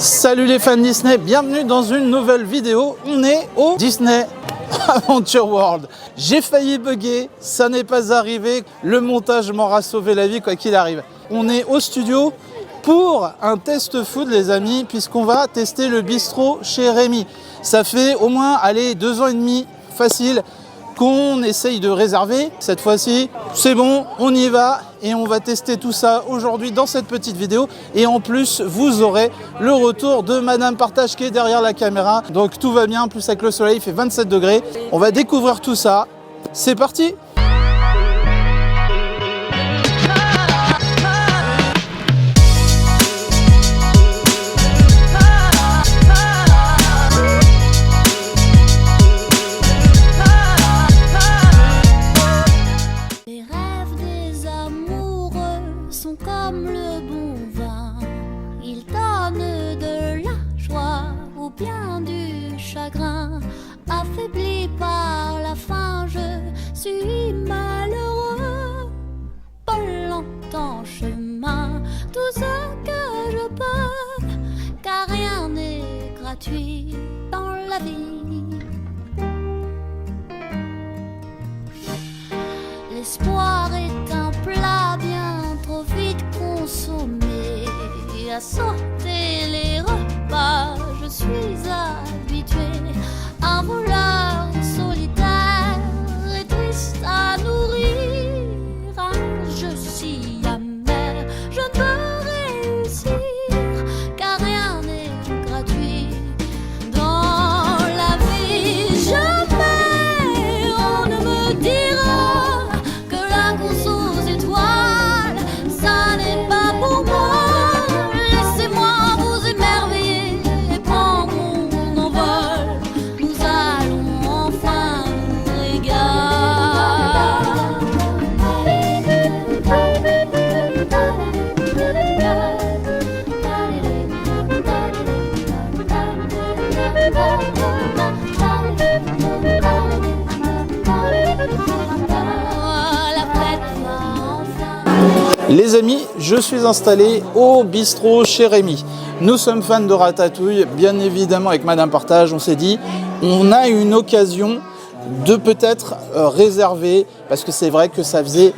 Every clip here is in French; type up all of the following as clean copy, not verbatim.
Salut les fans Disney, bienvenue dans une nouvelle vidéo. On est au Disney Adventure World. J'ai failli bugger, ça n'est pas arrivé. Le montage m'aura sauvé la vie quoi qu'il arrive. On est au studio pour un test food les amis, puisqu'on va tester le bistrot chez Rémi. Ça fait au moins, 2 ans et demi facile qu'on essaye de réserver. Cette fois-ci, c'est bon, on y va et on va tester tout ça aujourd'hui dans cette petite vidéo. Et en plus, vous aurez le retour de Madame Partage qui est derrière la caméra. Donc tout va bien, en plus avec le soleil, il fait 27 degrés. On va découvrir tout ça. C'est parti! Comme le bon vin, il donne de la joie ou bien du chagrin. Affaibli par la faim, je suis malheureux. Pas longtemps chemin, tout ce que je peux, car rien n'est gratuit dans la vie. L'espoir est un plat bien trop vite consommé. À sauter les repas, je suis habituée. Un voleur solitaire et triste à nourrir. Un jeu si amer, je ne peux réussir, car rien n'est gratuit dans la vie. Jamais on ne me dira que la course aux étoiles, ça n'est pas pour moi. Laissez-moi vous émerveiller et prendre mon envol. Nous allons enfin nous régaler. La fête va enfin. Les amis, je suis installé au bistrot chez Rémi. Nous sommes fans de ratatouille, bien évidemment avec Madame Partage, on s'est dit, on a une occasion de peut-être réserver, parce que c'est vrai que ça faisait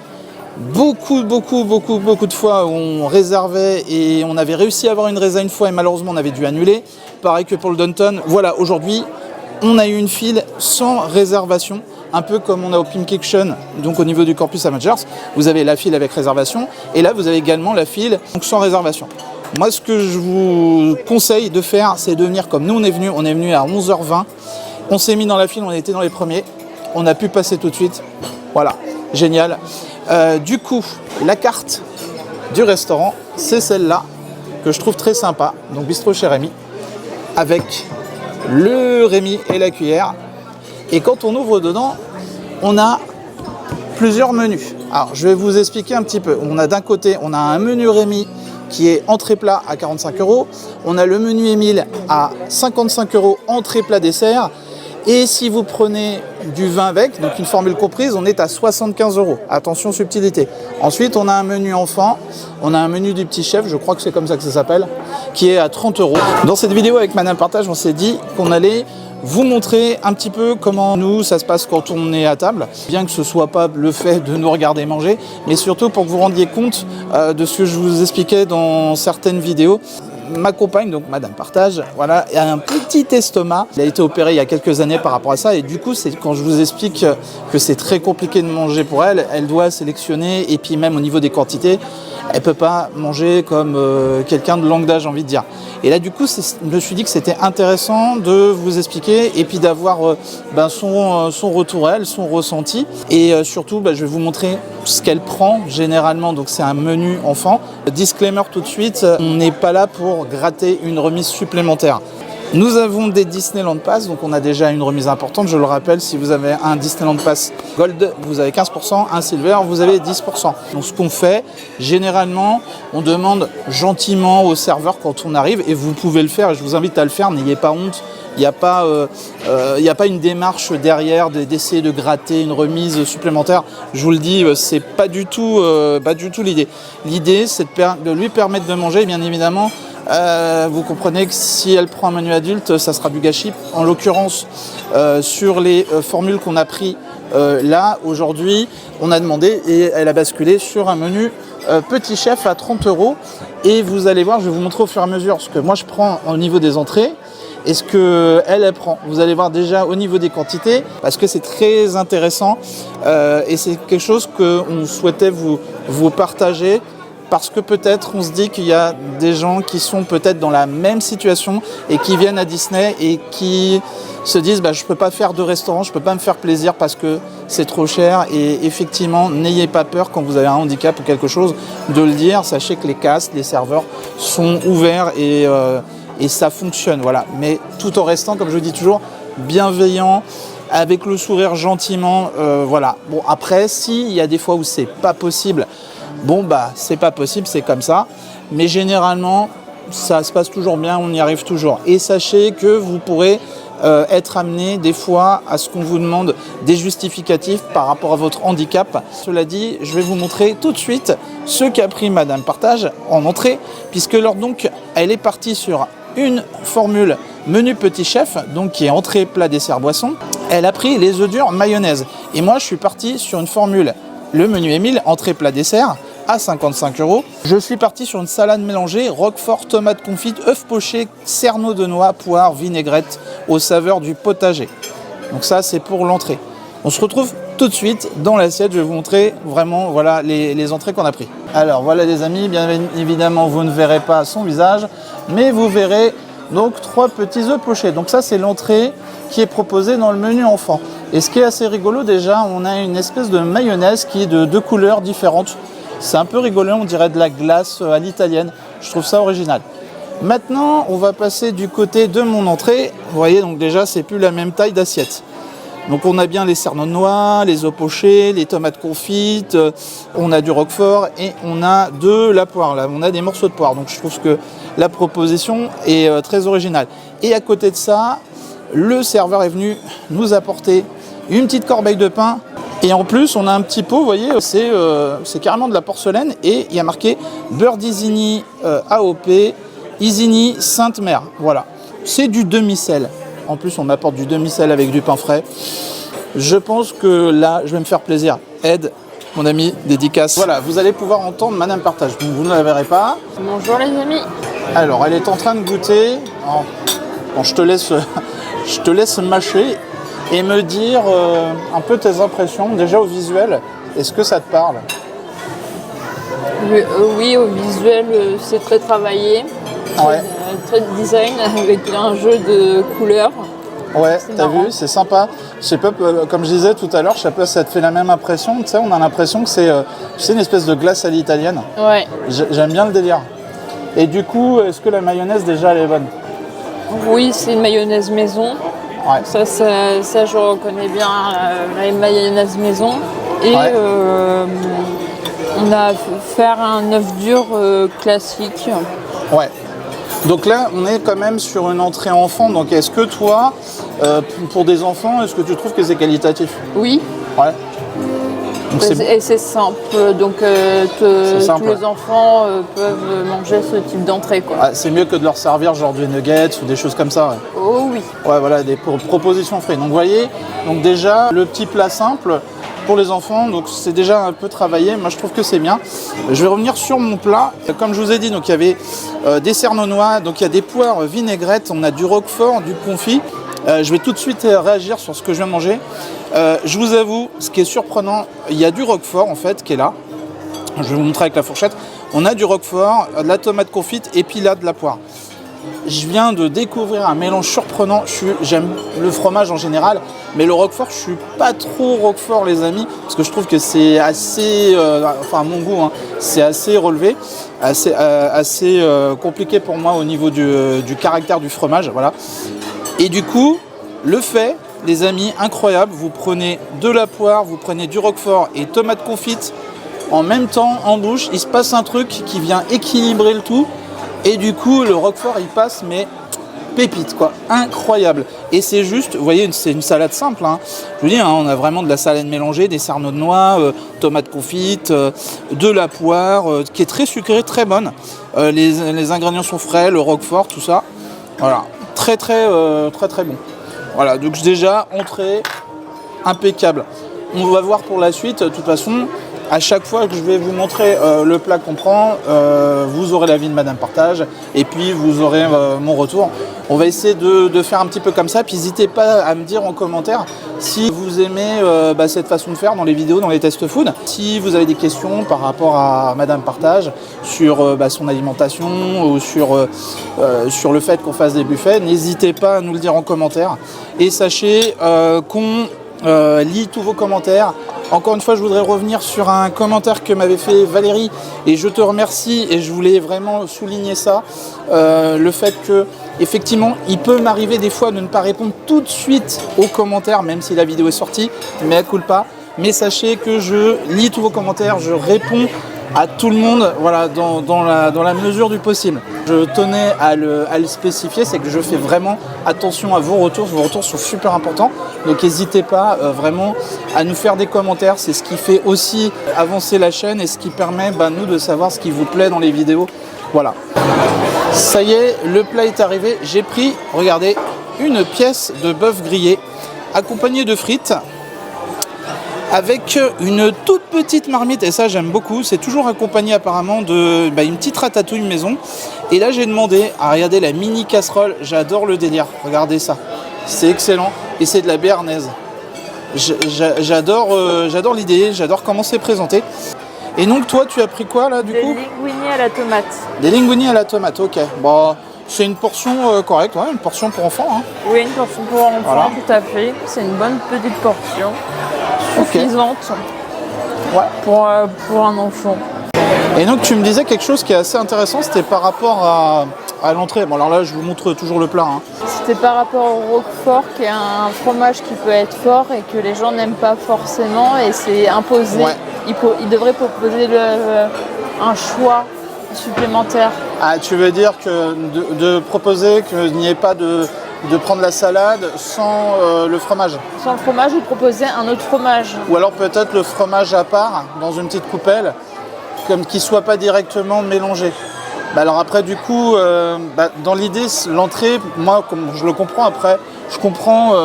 beaucoup de fois où on réservait et on avait réussi à avoir une résa une fois et malheureusement on avait dû annuler. Pareil que pour le Downton. Voilà, aujourd'hui, on a eu une file sans réservation. Un peu comme on a au Pink Kitchen, donc au niveau du Campus Avengers, vous avez la file avec réservation, et là vous avez également la file donc sans réservation. Moi ce que je vous conseille de faire, c'est de venir comme nous on est venu à 11h20, on s'est mis dans la file, on était dans les premiers, on a pu passer tout de suite, voilà, génial. Du coup, la carte du restaurant, c'est celle-là, que je trouve très sympa, donc bistrot chez Rémi, avec le Rémi et la cuillère. Et quand on ouvre dedans, on a plusieurs menus. Alors, je vais vous expliquer un petit peu. On a d'un côté, on a un menu Rémi qui est entrée plat à 45 €. On a le menu Émile à 55 €, entrée plat dessert. Et si vous prenez du vin avec, donc une formule comprise, on est à 75 €. Attention, subtilité. Ensuite, on a un menu enfant, on a un menu du petit chef, je crois que c'est comme ça que ça s'appelle, qui est à 30 €. Dans cette vidéo avec Madame Partage, on s'est dit qu'on allait vous montrer un petit peu comment nous ça se passe quand on est à table, bien que ce soit pas le fait de nous regarder manger, mais surtout pour que vous rendiez compte de ce que je vous expliquais dans certaines vidéos. Ma compagne, donc Madame Partage, voilà, a un petit estomac. Elle a été opérée il y a quelques années par rapport à ça et du coup, c'est quand je vous explique que c'est très compliqué de manger pour elle, elle doit sélectionner et puis même au niveau des quantités, elle peut pas manger comme quelqu'un de longue d'âge, j'ai envie de dire. Et là, du coup, je me suis dit que c'était intéressant de vous expliquer et puis d'avoir son retour à elle, son ressenti. Et surtout, je vais vous montrer ce qu'elle prend généralement. Donc, c'est un menu enfant. Disclaimer tout de suite, on n'est pas là pour gratter une remise supplémentaire. Nous avons des Disneyland Pass, donc on a déjà une remise importante. Je le rappelle, si vous avez un Disneyland Pass Gold, vous avez 15%, un Silver, vous avez 10%. Donc ce qu'on fait, généralement, on demande gentiment au serveur quand on arrive, et vous pouvez le faire, et je vous invite à le faire, n'ayez pas honte. Il n'y a pas une démarche derrière d'essayer de gratter une remise supplémentaire. Je vous le dis, c'est pas du tout l'idée. L'idée, c'est de lui permettre de manger, bien évidemment, Vous comprenez que si elle prend un menu adulte, ça sera du gâchis. En l'occurrence, sur les formules qu'on a pris là, aujourd'hui, on a demandé et elle a basculé sur un menu petit chef à 30 €. Et vous allez voir, je vais vous montrer au fur et à mesure ce que moi je prends au niveau des entrées et ce qu'elle prend. Vous allez voir déjà au niveau des quantités, parce que c'est très intéressant et c'est quelque chose qu'on souhaitait vous partager. Parce que peut-être on se dit qu'il y a des gens qui sont peut-être dans la même situation et qui viennent à Disney et qui se disent je ne peux pas faire de restaurant, je ne peux pas me faire plaisir parce que c'est trop cher. Et effectivement, n'ayez pas peur quand vous avez un handicap ou quelque chose de le dire. Sachez que les castes, les serveurs sont ouverts et ça fonctionne. Voilà. Mais tout en restant, comme je dis toujours, bienveillant, avec le sourire gentiment. Voilà. Bon, après, s'il y a des fois où c'est pas possible, c'est pas possible, c'est comme ça. Mais généralement, ça se passe toujours bien, on y arrive toujours. Et sachez que vous pourrez être amené des fois à ce qu'on vous demande des justificatifs par rapport à votre handicap. Cela dit, je vais vous montrer tout de suite ce qu'a pris Madame Partage en entrée, puisque donc elle est partie sur une formule menu petit chef, donc qui est entrée, plat, dessert, boisson. Elle a pris les œufs durs mayonnaise. Et moi, je suis parti sur une formule le menu Émile, entrée, plat, dessert, à 55 €. Je suis parti sur une salade mélangée, roquefort, tomate confite, œufs pochés, cerneaux de noix, poire, vinaigrette, aux saveurs du potager. Donc ça, c'est pour l'entrée. On se retrouve tout de suite dans l'assiette. Je vais vous montrer vraiment voilà, les entrées qu'on a pris. Alors voilà les amis, bien évidemment, vous ne verrez pas son visage, mais vous verrez donc 3 petits œufs pochés. Donc ça, c'est l'entrée qui est proposée dans le menu enfant. Et ce qui est assez rigolo, déjà, on a une espèce de mayonnaise qui est de 2 couleurs différentes. C'est un peu rigolo, on dirait de la glace à l'italienne. Je trouve ça original. Maintenant, on va passer du côté de mon entrée. Vous voyez, donc déjà, c'est plus la même taille d'assiette. Donc on a bien les cerneaux de noix, les œufs pochés, les tomates confites, on a du roquefort et on a de la poire. Là, on a des morceaux de poire. Donc je trouve que la proposition est très originale. Et à côté de ça, le serveur est venu nous apporter une petite corbeille de pain. Et en plus, on a un petit pot, vous voyez, c'est carrément de la porcelaine. Et il y a marqué beurre d'Isigny AOP, Isigny Sainte-Mère. Voilà, c'est du demi-sel. En plus, on m'apporte du demi-sel avec du pain frais. Je pense que là, je vais me faire plaisir. Ed, mon ami, dédicace. Voilà, vous allez pouvoir entendre Madame Partage. Vous ne la verrez pas. Bonjour les amis. Alors, elle est en train de goûter. Bon, je te laisse mâcher et me dire un peu tes impressions, déjà au visuel. Est-ce que ça te parle? Oui, au visuel, c'est très travaillé. Ouais. Très design avec un jeu de couleurs. Ouais, t'as vu, c'est sympa. Je sais pas, comme je disais tout à l'heure, je sais pas si ça te fait la même impression. Tu sais, on a l'impression que c'est une espèce de glace à l'italienne. Ouais. J'aime bien le délire. Et du coup, est-ce que la mayonnaise déjà elle est bonne? Oui, c'est une mayonnaise maison. Ouais. Ça je reconnais bien la mayonnaise maison. Et Ouais. on a faire un œuf dur classique. Ouais. Donc là, on est quand même sur une entrée enfant. Donc est-ce que toi, pour des enfants, est-ce que tu trouves que c'est qualitatif? Oui. Ouais. Donc Et c'est simple, donc simple, tous les enfants peuvent manger ce type d'entrée, quoi. Ah, c'est mieux que de leur servir genre des nuggets ou des choses comme ça. Ouais. Oh oui. Ouais, voilà, des propositions frais. Donc vous voyez, donc déjà le petit plat simple pour les enfants, donc c'est déjà un peu travaillé. Moi je trouve que c'est bien. Je vais revenir sur mon plat. Comme je vous ai dit, donc il y avait des cerneaux noix, donc il y a des poires vinaigrettes, on a du roquefort, du confit. Je vais tout de suite réagir sur ce que je viens de manger. Je vous avoue, ce qui est surprenant, il y a du roquefort en fait qui est là. Je vais vous montrer avec la fourchette. On a du roquefort, de la tomate confite et puis là de la poire. Je viens de découvrir un mélange surprenant. J'aime le fromage en général, mais le roquefort, je suis pas trop roquefort les amis, parce que je trouve que c'est assez, enfin à mon goût, hein, c'est assez relevé, assez compliqué pour moi au niveau du caractère du fromage, voilà. Et du coup, le fait, les amis, incroyable, vous prenez de la poire, vous prenez du roquefort et tomate confite en même temps en bouche, il se passe un truc qui vient équilibrer le tout. Et du coup, le roquefort, il passe, mais pépite quoi, incroyable. Et c'est juste, vous voyez, c'est une salade simple, hein. Je vous dis, hein, on a vraiment de la salade mélangée, des cerneaux de noix, tomates confites, de la poire, qui est très sucrée, très bonne. Les ingrédients sont frais, le roquefort, tout ça. Voilà, très bon. Voilà, donc déjà, entrée, impeccable. On va voir pour la suite, de toute façon, à chaque fois que je vais vous montrer le plat qu'on prend, vous aurez l'avis de Madame Partage et puis vous aurez mon retour. On va essayer de faire un petit peu comme ça, puis n'hésitez pas à me dire en commentaire si vous aimez cette façon de faire dans les vidéos, dans les tests food. Si vous avez des questions par rapport à Madame Partage sur son alimentation ou sur le fait qu'on fasse des buffets, n'hésitez pas à nous le dire en commentaire. Et sachez qu'on lit tous vos commentaires. Encore une fois, je voudrais revenir sur un commentaire que m'avait fait Valérie et je te remercie et je voulais vraiment souligner ça, le fait que effectivement, il peut m'arriver des fois de ne pas répondre tout de suite aux commentaires, même si la vidéo est sortie, mais à culpa. Mais sachez que je lis tous vos commentaires, je réponds à tout le monde, voilà, dans la mesure du possible. Je tenais à le spécifier, c'est que je fais vraiment attention à vos retours sont super importants, donc n'hésitez pas vraiment à nous faire des commentaires, c'est ce qui fait aussi avancer la chaîne et ce qui permet nous de savoir ce qui vous plaît dans les vidéos. Voilà. Ça y est, le plat est arrivé, j'ai pris, regardez, une pièce de bœuf grillé accompagnée de frites, avec une toute petite marmite, et ça j'aime beaucoup, c'est toujours accompagné apparemment de une petite ratatouille maison. Et là j'ai demandé à regarder la mini casserole, j'adore le délire, regardez ça, c'est excellent, et c'est de la béarnaise. J'adore l'idée, j'adore comment c'est présenté. Et donc toi tu as pris quoi là du coup ? Des linguini à la tomate. Des linguini à la tomate, ok. Bon, c'est une portion correcte, ouais, une portion pour enfants. Hein. Oui, une portion pour enfants, voilà. Tout à fait. C'est une bonne petite portion. Suffisante pour un enfant. Et donc tu me disais quelque chose qui est assez intéressant, c'était par rapport à l'entrée. Bon alors là je vous montre toujours le plat. Hein. C'était par rapport au roquefort qui est un fromage qui peut être fort et que les gens n'aiment pas forcément et c'est imposé. Ouais. Il devrait proposer un choix supplémentaire. Ah, tu veux dire que de proposer qu'il n'y ait pas de prendre la salade sans le fromage. Sans le fromage ou proposer un autre fromage. Ou alors peut-être le fromage à part, dans une petite coupelle, comme qu'il ne soit pas directement mélangé. Alors après du coup, dans l'idée, l'entrée, moi comme je le comprends après, je comprends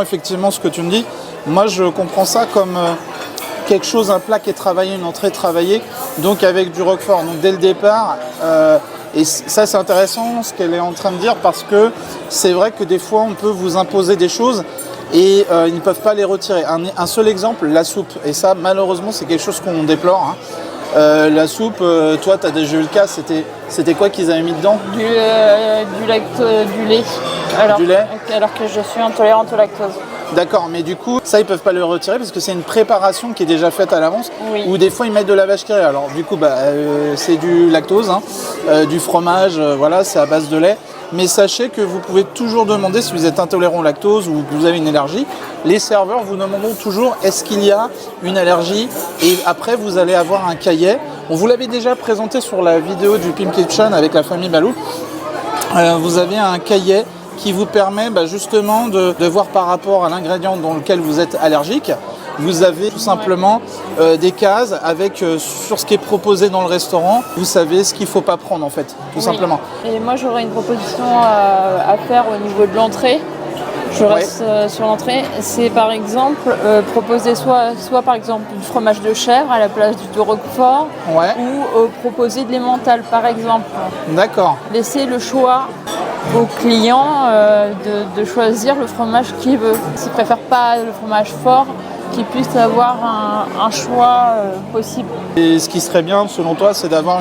effectivement ce que tu me dis. Moi je comprends ça comme quelque chose, un plat qui est travaillé, une entrée travaillée, donc avec du roquefort. Donc dès le départ, et ça c'est intéressant ce qu'elle est en train de dire parce que c'est vrai que des fois on peut vous imposer des choses et ils ne peuvent pas les retirer. Un seul exemple, la soupe. Et ça malheureusement c'est quelque chose qu'on déplore. Hein. La soupe, toi tu as déjà eu le cas, c'était quoi qu'ils avaient mis dedans ? Du lait. Du lait. Alors que je suis intolérante au lactose. D'accord, mais du coup, ça ils peuvent pas le retirer parce que c'est une préparation qui est déjà faite à l'avance. Oui. Ou des fois ils mettent de la vache qui rit. Alors du coup, c'est du lactose, hein, du fromage, voilà, c'est à base de lait. Mais sachez que vous pouvez toujours demander si vous êtes intolérant au lactose ou que vous avez une allergie. Les serveurs vous demanderont toujours est-ce qu'il y a une allergie et après vous allez avoir un cahier. On vous l'avait déjà présenté sur la vidéo du Pimp Kitchen avec la famille Balou. Vous avez un cahier qui vous permet justement de voir par rapport à l'ingrédient dans lequel vous êtes allergique. Vous avez tout simplement des cases avec sur ce qui est proposé dans le restaurant. Vous savez ce qu'il ne faut pas prendre en fait, tout simplement. Et moi j'aurais une proposition à faire au niveau de l'entrée. Je reste sur l'entrée. C'est par exemple proposer soit par exemple du fromage de chèvre à la place du roquefort ou proposer de l'emmental par exemple. D'accord. Laisser le choix au client de choisir le fromage qu'il veut. S'il ne préfère pas le fromage fort, qu'il puisse avoir un choix possible. Et ce qui serait bien selon toi, c'est d'avoir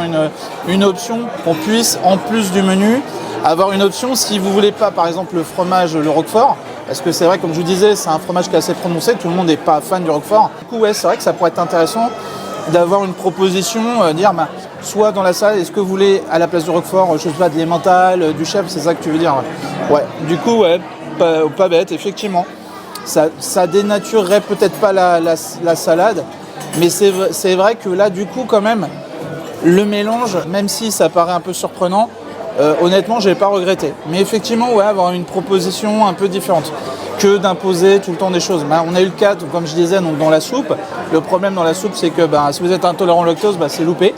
une option qu'on puisse, en plus du menu, avoir une option si vous ne voulez pas par exemple le fromage, le roquefort, parce que c'est vrai comme je vous disais, c'est un fromage qui est assez prononcé, tout le monde n'est pas fan du roquefort. Du coup c'est vrai que ça pourrait être intéressant d'avoir une proposition, dire soit dans la salle, est-ce que vous voulez à la place du roquefort, je sais pas, de l'emmental, du chèvre, c'est ça que tu veux dire? Ouais, du coup pas bête, effectivement. Ça dénaturerait peut-être pas la salade, mais c'est vrai que là du coup quand même, le mélange, même si ça paraît un peu surprenant, honnêtement, j'ai pas regretté. Mais effectivement, ouais, avoir une proposition un peu différente que d'imposer tout le temps des choses. Bah, on a eu le cas, comme je disais, donc dans la soupe. Le problème dans la soupe, c'est que si vous êtes intolérant au lactose, c'est loupé.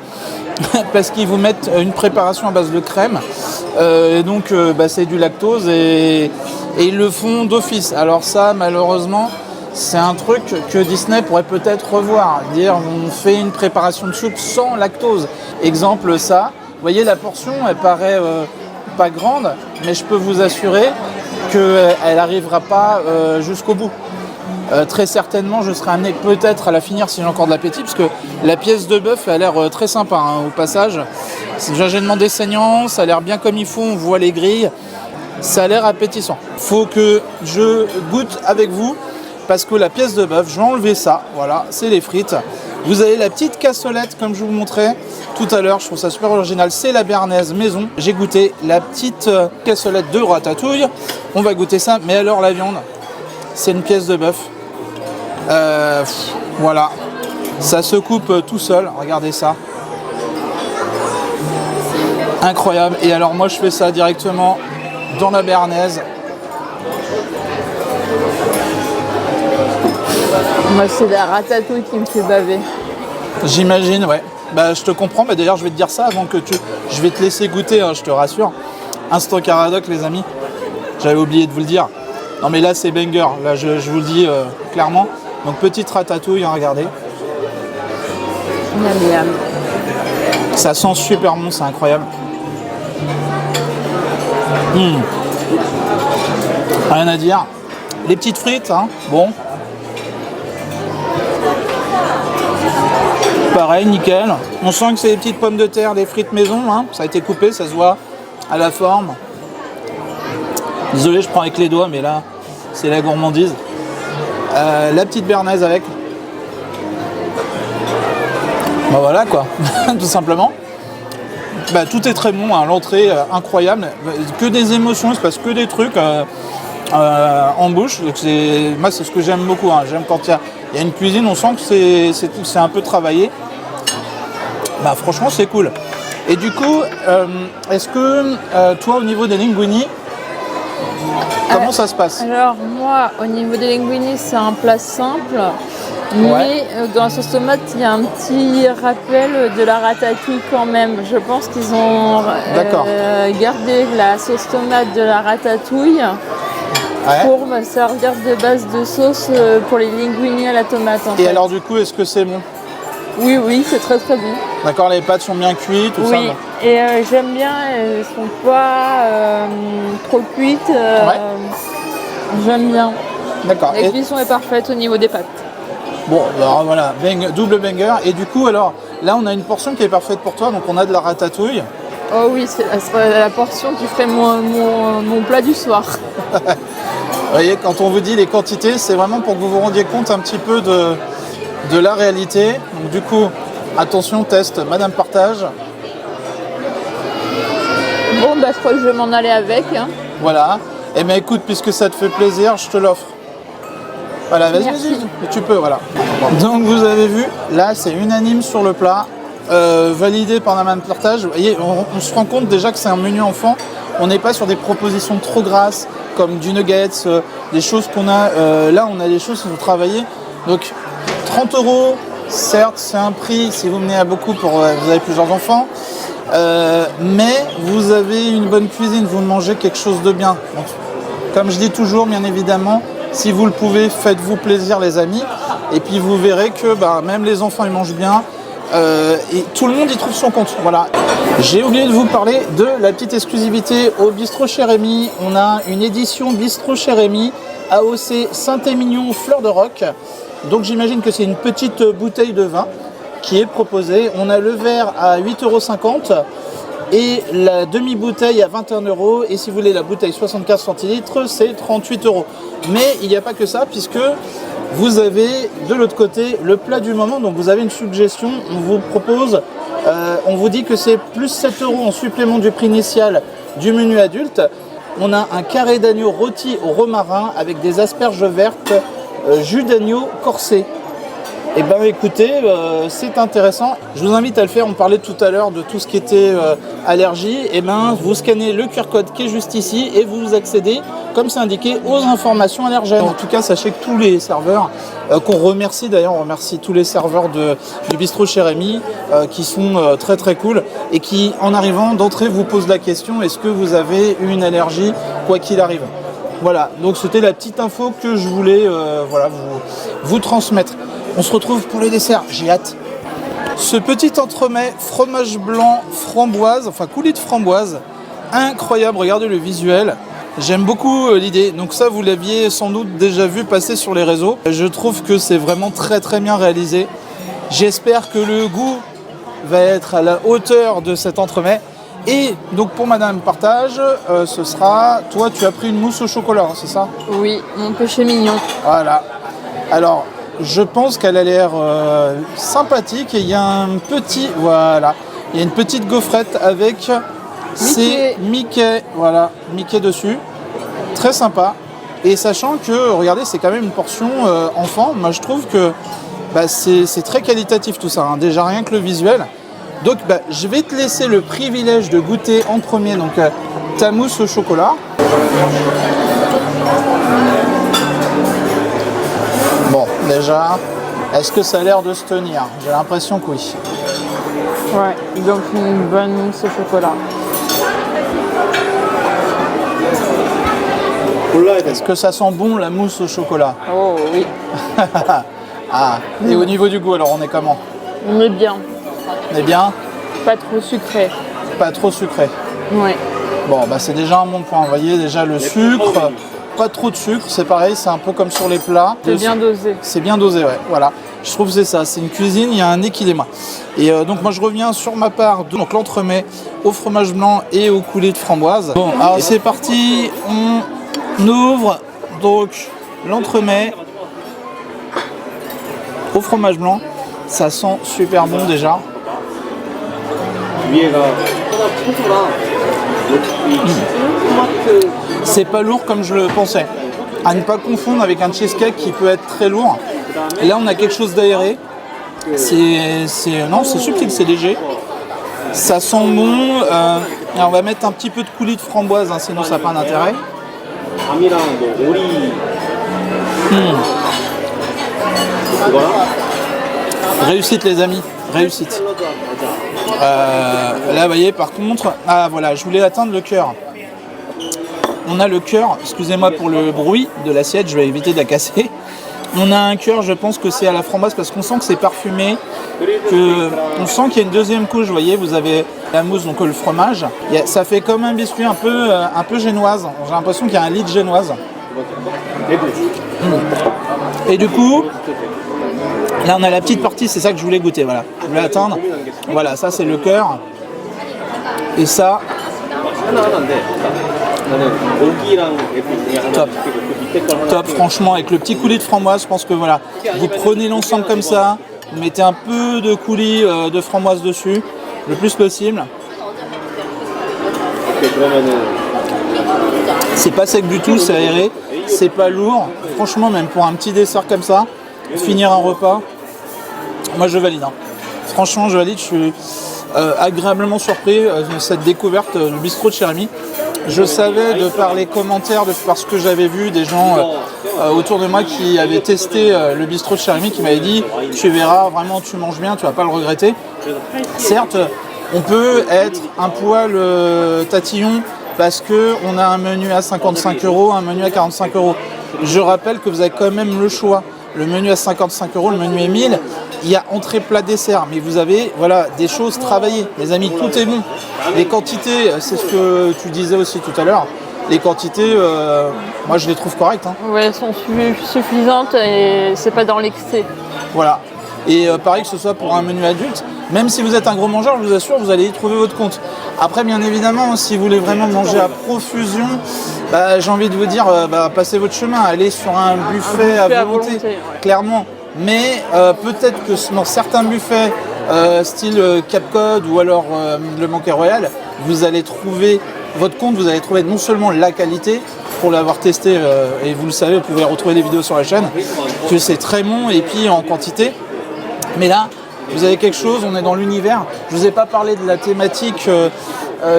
Parce qu'ils vous mettent une préparation à base de crème. Et donc, c'est du lactose et ils le font d'office. Alors ça, malheureusement, c'est un truc que Disney pourrait peut-être revoir. Dire, on fait une préparation de soupe sans lactose. Exemple, ça. Vous voyez, la portion, elle paraît pas grande, mais je peux vous assurer qu'elle n'arrivera pas jusqu'au bout. Très certainement, je serai amené peut-être à la finir si j'ai encore de l'appétit, parce que la pièce de bœuf a l'air très sympa au passage. J'ai demandé saignant, ça a l'air bien comme il faut, on voit les grilles, ça a l'air appétissant. Faut que je goûte avec vous, parce que la pièce de bœuf, je vais enlever ça, voilà, c'est les frites. Vous avez la petite cassolette comme je vous montrais tout à l'heure, je trouve ça super original, c'est la béarnaise maison. J'ai goûté la petite cassolette de ratatouille, on va goûter ça, mais alors la viande, c'est une pièce de bœuf. Voilà, ça se coupe tout seul, regardez ça. Incroyable, et alors moi je fais ça directement dans la béarnaise. Moi, c'est la ratatouille qui me fait baver. J'imagine, ouais. Je te comprends, d'ailleurs je vais te dire ça avant que je vais te laisser goûter, je te rassure. Instant Caradoc, les amis, j'avais oublié de vous le dire. Non mais là c'est banger, là je vous le dis clairement. Donc petite ratatouille, regardez. Miam, miam. Ça sent super bon, c'est incroyable. Rien à dire. Les petites frites, bon. Pareil, nickel. On sent que c'est des petites pommes de terre, des frites maison, ça a été coupé, ça se voit à la forme. Désolé, je prends avec les doigts, mais là, c'est la gourmandise. La petite béarnaise avec. Voilà quoi, tout simplement. Tout est très bon, l'entrée incroyable. Que des émotions, il se passe que des trucs en bouche. Donc moi, c'est ce que j'aime beaucoup. J'aime quand il y a une cuisine, on sent que c'est un peu travaillé. Franchement, c'est cool. Et du coup, est-ce que toi, au niveau des linguini, comment ça se passe? Alors moi, au niveau des linguini, c'est un plat simple, mais dans la sauce tomate, il y a un petit rappel de la ratatouille quand même. Je pense qu'ils ont gardé la sauce tomate de la ratatouille pour me servir de base de sauce pour les linguini à la tomate. Et alors du coup, est-ce que c'est bon? Oui, c'est très très bon. D'accord, les pâtes sont bien cuites, tout ça. Oui, et j'aime bien, elles sont pas trop cuites. J'aime bien. D'accord. La cuisson est parfaite au niveau des pâtes. Bon, alors voilà, double banger. Et du coup, alors, là, on a une portion qui est parfaite pour toi. Donc, on a de la ratatouille. Oh oui, c'est la portion qui ferait mon plat du soir. Vous voyez, quand on vous dit les quantités, c'est vraiment pour que vous vous rendiez compte un petit peu de la réalité. Donc, du coup, attention, test, Madame Partage. Bon, je crois que je vais m'en aller avec. Voilà. Eh bien, écoute, puisque ça te fait plaisir, je te l'offre. Voilà, vas-y, tu peux, voilà. Donc, vous avez vu, là, c'est unanime sur le plat, validé par Madame Partage. Vous voyez, on se rend compte déjà que c'est un menu enfant. On n'est pas sur des propositions trop grasses, comme du nuggets, des choses qu'on a. Là, on a des choses qui sont travaillées. Donc, 30 €, certes, c'est un prix, si vous menez à beaucoup, vous avez plusieurs enfants. Mais vous avez une bonne cuisine, vous mangez quelque chose de bien. Donc, comme je dis toujours, bien évidemment, si vous le pouvez, faites-vous plaisir les amis. Et puis vous verrez que même les enfants ils mangent bien. Et tout le monde y trouve son compte. Voilà. J'ai oublié de vous parler de la petite exclusivité au Bistrot chez Rémy. On a une édition Bistrot chez Rémy AOC Saint-Émilion Fleur de Roc. Donc j'imagine que c'est une petite bouteille de vin qui est proposée. On a le verre à 8,50 € et la demi-bouteille à 21 €. Et si vous voulez la bouteille 75 centilitres, c'est 38 €. Mais il n'y a pas que ça, puisque vous avez de l'autre côté le plat du moment. Donc vous avez une suggestion, on vous propose, on vous dit que c'est plus 7 € en supplément du prix initial du menu adulte. On a un carré d'agneau rôti au romarin avec des asperges vertes, jus d'agneau corsé. Eh bien écoutez, c'est intéressant. Je vous invite à le faire. On parlait tout à l'heure de tout ce qui était allergie. Eh bien vous scannez le QR code qui est juste ici et vous accédez, comme c'est indiqué, aux informations allergènes. En tout cas, sachez que tous les serveurs, qu'on remercie d'ailleurs, on remercie tous les serveurs du bistrot chez Rémi qui sont très très cool et qui, en arrivant d'entrée, vous posent la question: est-ce que vous avez une allergie, quoi qu'il arrive? Voilà, donc c'était la petite info que je voulais vous transmettre. On se retrouve pour les desserts, j'ai hâte. Ce petit entremets fromage blanc framboise, enfin coulis de framboise, incroyable, regardez le visuel. J'aime beaucoup l'idée, donc ça vous l'aviez sans doute déjà vu passer sur les réseaux. Je trouve que c'est vraiment très très bien réalisé. J'espère que le goût va être à la hauteur de cet entremets. Et donc pour Madame Partage, ce sera, toi tu as pris une mousse au chocolat, hein, c'est ça? Oui, mon péché mignon. Voilà. Alors, je pense qu'elle a l'air sympathique et il y a il y a une petite gaufrette avec c'est Mickey, voilà, Mickey dessus. Très sympa. Et sachant que, regardez, c'est quand même une portion enfant. Moi, je trouve que c'est très qualitatif tout ça, hein. Déjà rien que le visuel. Donc, je vais te laisser le privilège de goûter en premier donc ta mousse au chocolat. Bon, déjà, est-ce que ça a l'air de se tenir? J'ai l'impression que oui. Ouais, donc une bonne mousse au chocolat. Est-ce que ça sent bon la mousse au chocolat? Oh oui. Ah, et au niveau du goût, alors on est comment? On est bien. On est bien? Pas trop sucré. Pas trop sucré. Ouais. Bon, c'est déjà un bon point. Vous voyez, déjà le sucre, pas trop de sucre, c'est pareil, c'est un peu comme sur les plats. C'est bien dosé. C'est bien dosé, ouais, voilà. Je trouve que c'est ça, c'est une cuisine, il y a un équilibre. Et donc moi je reviens sur ma part de l'entremet au fromage blanc et au coulis de framboise. Bon, alors c'est parti, on ouvre donc l'entremet au fromage blanc. Ça sent super bon déjà. C'est pas lourd comme je le pensais. À ne pas confondre avec un cheesecake qui peut être très lourd. Là on a quelque chose d'aéré. C'est subtil, c'est léger. Ça sent bon. On va mettre un petit peu de coulis de framboise, hein, sinon ça n'a pas d'intérêt. Réussite les amis, réussite. Là vous voyez par contre, voilà, je voulais atteindre le cœur. On a le cœur, excusez-moi pour le bruit de l'assiette, je vais éviter de la casser. On a un cœur, je pense que c'est à la framboise parce qu'on sent que c'est parfumé, on sent qu'il y a une deuxième couche, vous voyez, vous avez la mousse, donc le fromage. Ça fait comme un biscuit un peu génoise, j'ai l'impression qu'il y a un lit de génoise. Et du coup, là on a la petite partie, c'est ça que je voulais goûter, voilà. Je voulais atteindre. Voilà, ça c'est le cœur. Et ça, top, franchement, avec le petit coulis de framboise, je pense que voilà, vous prenez l'ensemble comme ça, vous mettez un peu de coulis de framboise dessus, le plus possible. C'est pas sec du tout, c'est aéré, c'est pas lourd. Franchement, même pour un petit dessert comme ça, finir un repas, moi je valide. Hein. Franchement, je valide, je suis agréablement surpris de cette découverte du bistrot de chez Rémi. Je savais de par les commentaires, parce que j'avais vu des gens autour de moi qui avaient testé le bistrot de chez Rémi, qui m'avaient dit tu verras, vraiment tu manges bien, tu vas pas le regretter. Certes, on peut être un poil tatillon parce qu'on a un menu à 55 €, un menu à 45 €. Je rappelle que vous avez quand même le choix. Le menu à 55 €, le menu est 1000. Il y a entrée, plat, dessert, mais vous avez des choses travaillées. Les amis, tout est bon. Les quantités, c'est ce que tu disais aussi tout à l'heure. Les quantités, moi je les trouve correctes. Hein. Oui, elles sont suffisantes et c'est pas dans l'excès. Voilà. Et pareil que ce soit pour un menu adulte, même si vous êtes un gros mangeur, je vous assure, vous allez y trouver votre compte. Après, bien évidemment, si vous voulez vraiment manger à profusion, j'ai envie de vous dire, passez votre chemin, allez sur un buffet à volonté, ouais. Clairement. Mais peut-être que dans certains buffets, style Cap Cod ou alors le Banquet Royal, vous allez trouver votre compte, vous allez trouver non seulement la qualité, pour l'avoir testé, et vous le savez, vous pouvez retrouver des vidéos sur la chaîne, que c'est très bon, et puis en quantité. Mais là, vous avez quelque chose, on est dans l'univers. Je ne vous ai pas parlé de la thématique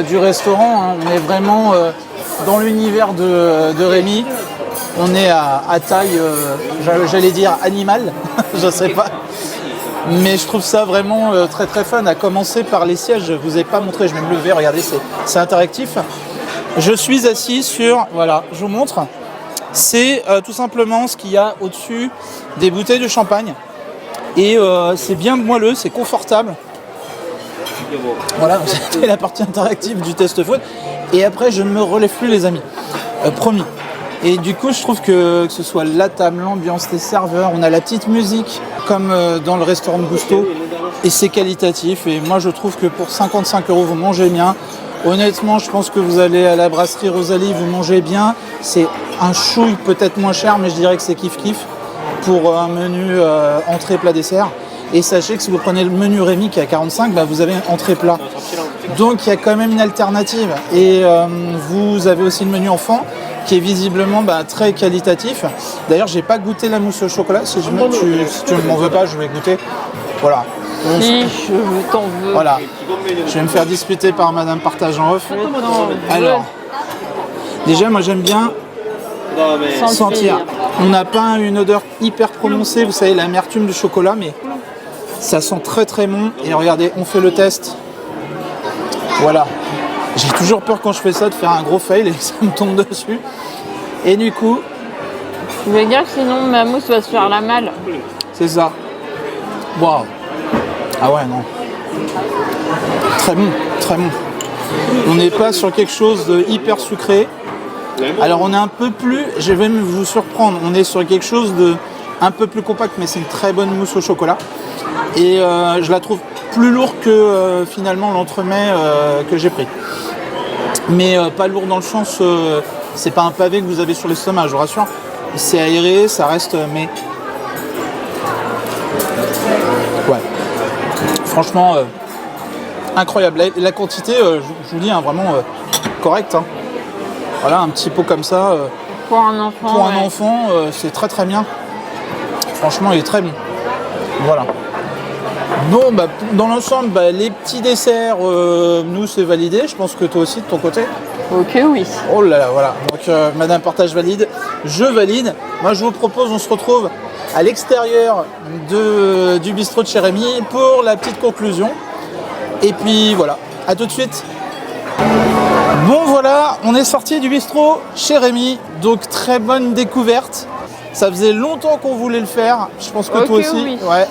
du restaurant, hein. On est vraiment dans l'univers de Rémi. On est à taille, j'allais dire animale, je ne sais pas. Mais je trouve ça vraiment très très fun, à commencer par les sièges. Je ne vous ai pas montré, je vais me lever, regardez, c'est interactif. Je suis assis sur, voilà, je vous montre. C'est tout simplement ce qu'il y a au-dessus des bouteilles de champagne. Et c'est bien moelleux, c'est confortable. Voilà, c'était la partie interactive du test food. Et après, je ne me relève plus, les amis. Promis. Et du coup, je trouve que ce soit la table, l'ambiance, les serveurs, on a la petite musique, comme dans le restaurant de Gusto. Et c'est qualitatif. Et moi, je trouve que pour 55 €, vous mangez bien. Honnêtement, je pense que vous allez à la brasserie Rosalie, vous mangez bien. C'est un chouille peut-être moins cher, mais je dirais que c'est kiff-kiff pour un menu entrée, plat, dessert. Et sachez que si vous prenez le menu Rémi qui est à 45, bah, vous avez entrée, plat. Donc il y a quand même une alternative. Et vous avez aussi le menu enfant qui est visiblement très qualitatif. D'ailleurs, j'ai pas goûté la mousse au chocolat. Si tu ne m'en veux pas, je vais goûter. Voilà. Si je t'en veux. Voilà. Je vais me faire disputer par Madame Partage en off. Alors, déjà, moi j'aime bien sentir. On n'a pas une odeur hyper prononcée, vous savez, l'amertume du chocolat, mais ça sent très très bon. Et regardez, on fait le test. Voilà. J'ai toujours peur quand je fais ça de faire un gros fail et que ça me tombe dessus. Et du coup... Je vais dire que sinon ma mousse va se faire la malle. C'est ça. Waouh. Ah ouais, non. Très bon, très bon. On n'est pas sur quelque chose de hyper sucré. Alors on est un peu plus, je vais vous surprendre, on est sur quelque chose de un peu plus compact, mais c'est une très bonne mousse au chocolat. Et je la trouve plus lourde que finalement l'entremet que j'ai pris. Mais pas lourd dans le sens, c'est pas un pavé que vous avez sur l'estomac, je vous rassure. C'est aéré, ça reste, mais... Ouais. Franchement, incroyable. La quantité, je vous dis, hein, vraiment correcte. Hein. Voilà, un petit pot comme ça. Pour un enfant. Pour un enfant, c'est très très bien. Franchement, il est très bon. Voilà. Bon, dans l'ensemble, les petits desserts, nous, c'est validé. Je pense que toi aussi, de ton côté. Ok, oui. Oh là là, voilà. Donc, Madame Partage valide. Je valide. Moi, je vous propose, on se retrouve à l'extérieur du bistrot de chez Rémi pour la petite conclusion. Et puis, voilà. À tout de suite. Bon, voilà. On est sorti du bistrot chez Rémi. Donc, très bonne découverte. Ça faisait longtemps qu'on voulait le faire. Je pense que toi aussi. Oui. Ouais.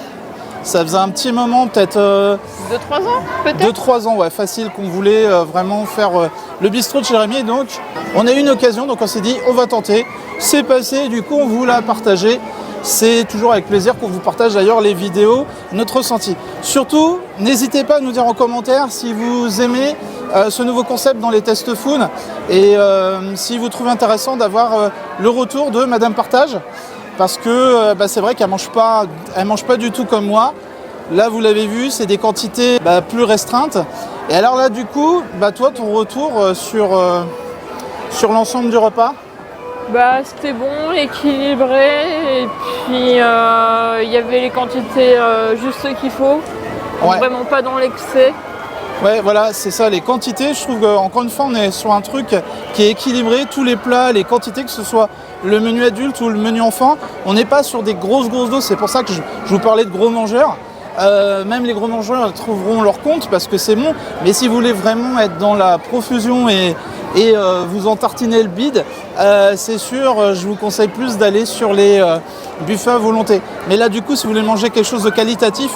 Ça faisait un petit moment, peut-être... 2-3 ans, peut-être 2-3 ans, ouais, facile, qu'on voulait vraiment faire le bistrot de chez Rémi. Donc, on a eu une occasion, donc on s'est dit, on va tenter. C'est passé, du coup, on vous l'a partagé. C'est toujours avec plaisir qu'on vous partage d'ailleurs les vidéos, notre ressenti. Surtout, n'hésitez pas à nous dire en commentaire si vous aimez ce nouveau concept dans les tests food et si vous trouvez intéressant d'avoir le retour de Madame Partage. Parce que c'est vrai qu'elle mange pas du tout comme moi. Là, vous l'avez vu, c'est des quantités plus restreintes. Et alors là, du coup, toi, ton retour sur l'ensemble du repas? C'était bon, équilibré, et puis il y avait les quantités juste ce qu'il faut. Ouais. Vraiment pas dans l'excès. Ouais, voilà, c'est ça, les quantités. Je trouve qu'encore une fois, on est sur un truc qui est équilibré. Tous les plats, les quantités, que ce soit le menu adulte ou le menu enfant, on n'est pas sur des grosses doses. C'est pour ça que je vous parlais de gros mangeurs. Même les gros mangeurs trouveront leur compte parce que c'est bon. Mais si vous voulez vraiment être dans la profusion et vous en tartiner le bide, c'est sûr, je vous conseille plus d'aller sur les buffets à volonté. Mais là, du coup, si vous voulez manger quelque chose de qualitatif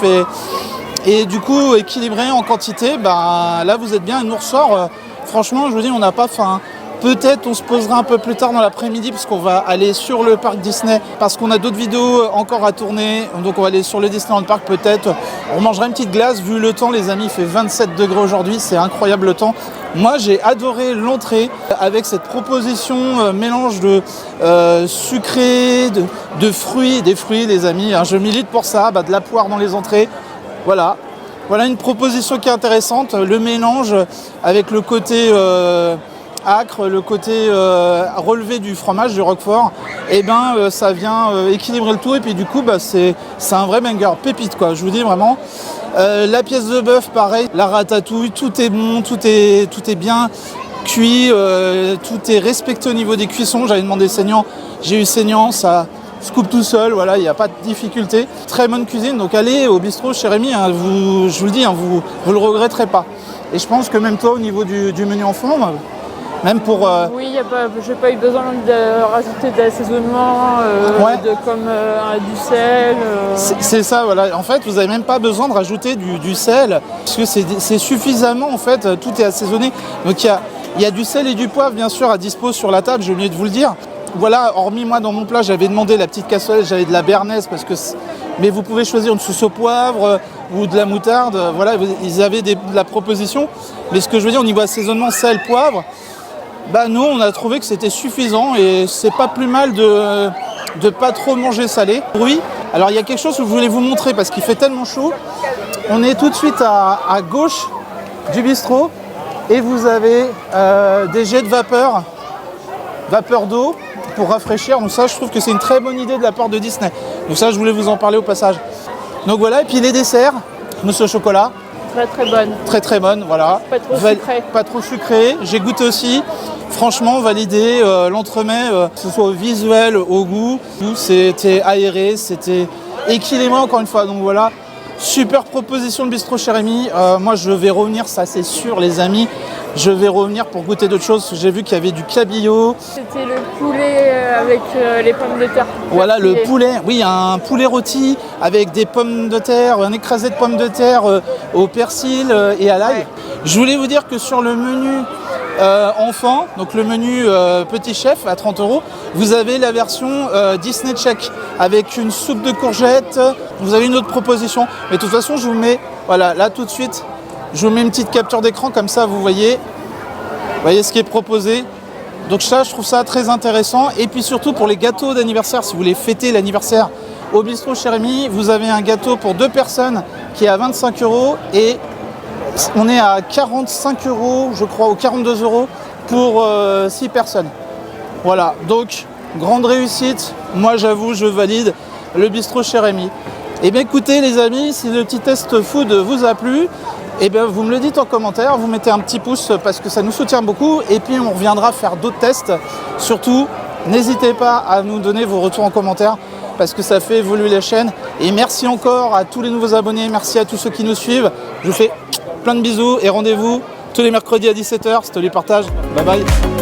et du coup équilibré en quantité, là vous êtes bien. Et nous ressort, franchement, je vous dis, on n'a pas faim. Peut-être on se posera un peu plus tard dans l'après-midi parce qu'on va aller sur le parc Disney parce qu'on a d'autres vidéos encore à tourner. Donc on va aller sur le Disneyland Park peut-être. On mangera une petite glace vu le temps, les amis. Il fait 27 degrés aujourd'hui, c'est incroyable le temps. Moi j'ai adoré l'entrée avec cette proposition mélange de sucré, de fruits, des fruits les amis. Je milite pour ça, de la poire dans les entrées. Voilà une proposition qui est intéressante. Le mélange avec le côté... âcre, le côté relevé du fromage, du Roquefort, et ben ça vient équilibrer le tout. Et puis du coup, bah, c'est un vrai banger, pépite quoi. Je vous dis vraiment. La pièce de bœuf, pareil. La ratatouille, tout est bon, tout est bien cuit, tout est respecté au niveau des cuissons. J'avais demandé saignant, j'ai eu saignant, ça se coupe tout seul, voilà, il n'y a pas de difficulté. Très bonne cuisine, donc allez au bistrot chez Rémi, hein, je vous le dis, hein, vous le regretterez pas. Et je pense que même toi, au niveau du menu enfant, même pour... Oui, j'ai pas eu besoin de rajouter d'assaisonnement, comme du sel. C'est ça, voilà. En fait, vous n'avez même pas besoin de rajouter du sel, parce que c'est suffisamment, en fait, tout est assaisonné. Donc il y a du sel et du poivre, bien sûr, à dispo sur la table, j'ai oublié de vous le dire. Voilà, hormis moi, dans mon plat, j'avais demandé la petite cassolette, j'avais de la béarnaise, mais vous pouvez choisir une sauce au poivre ou de la moutarde. Voilà, ils avaient de la proposition. Mais ce que je veux dire, au niveau assaisonnement, sel, poivre, bah nous, on a trouvé que c'était suffisant et c'est pas plus mal de pas trop manger salé. Oui, alors il y a quelque chose que je voulais vous montrer parce qu'il fait tellement chaud. On est tout de suite à gauche du bistrot et vous avez des jets de vapeur d'eau pour rafraîchir. Donc ça, je trouve que c'est une très bonne idée de la part de Disney. Donc ça, je voulais vous en parler au passage. Donc voilà, et puis les desserts, mousse au chocolat. Très très bonne. Très très bonne, voilà. Pas trop sucré. Pas trop sucré. J'ai goûté aussi. Franchement, validé. L'entremet, que ce soit au visuel, au goût, c'était aéré, c'était équilibré encore une fois. Donc voilà, super proposition de bistrot chez Rémi. Moi, je vais revenir, ça c'est sûr, les amis. Je vais revenir pour goûter d'autres choses. J'ai vu qu'il y avait du cabillaud. C'était le poulet avec les pommes de terre. Voilà, le poulet. Oui, un poulet rôti avec des pommes de terre, un écrasé de pommes de terre au persil et à l'ail. Ouais. Je voulais vous dire que sur le menu enfant, donc le menu petit chef à 30 €, vous avez la version Disney Check avec une soupe de courgettes. Vous avez une autre proposition. Mais de toute façon, je vous mets, voilà, là tout de suite, je vous mets une petite capture d'écran, comme ça vous voyez ce qui est proposé. Donc ça, je trouve ça très intéressant. Et puis surtout pour les gâteaux d'anniversaire, si vous voulez fêter l'anniversaire au bistrot chez Rémi, vous avez un gâteau pour 2 personnes qui est à 25 € et on est à 45 €, je crois, ou 42 € pour 6 personnes. Voilà, donc grande réussite. Moi, j'avoue, je valide le bistrot chez Rémi. Et bien écoutez les amis, si le petit test food vous a plu, et bien vous me le dites en commentaire, vous mettez un petit pouce parce que ça nous soutient beaucoup et puis on reviendra faire d'autres tests. Surtout, n'hésitez pas à nous donner vos retours en commentaire parce que ça fait évoluer la chaîne. Et merci encore à tous les nouveaux abonnés, merci à tous ceux qui nous suivent. Je vous fais plein de bisous et rendez-vous tous les mercredis à 17 h, c'était les partages. Bye bye.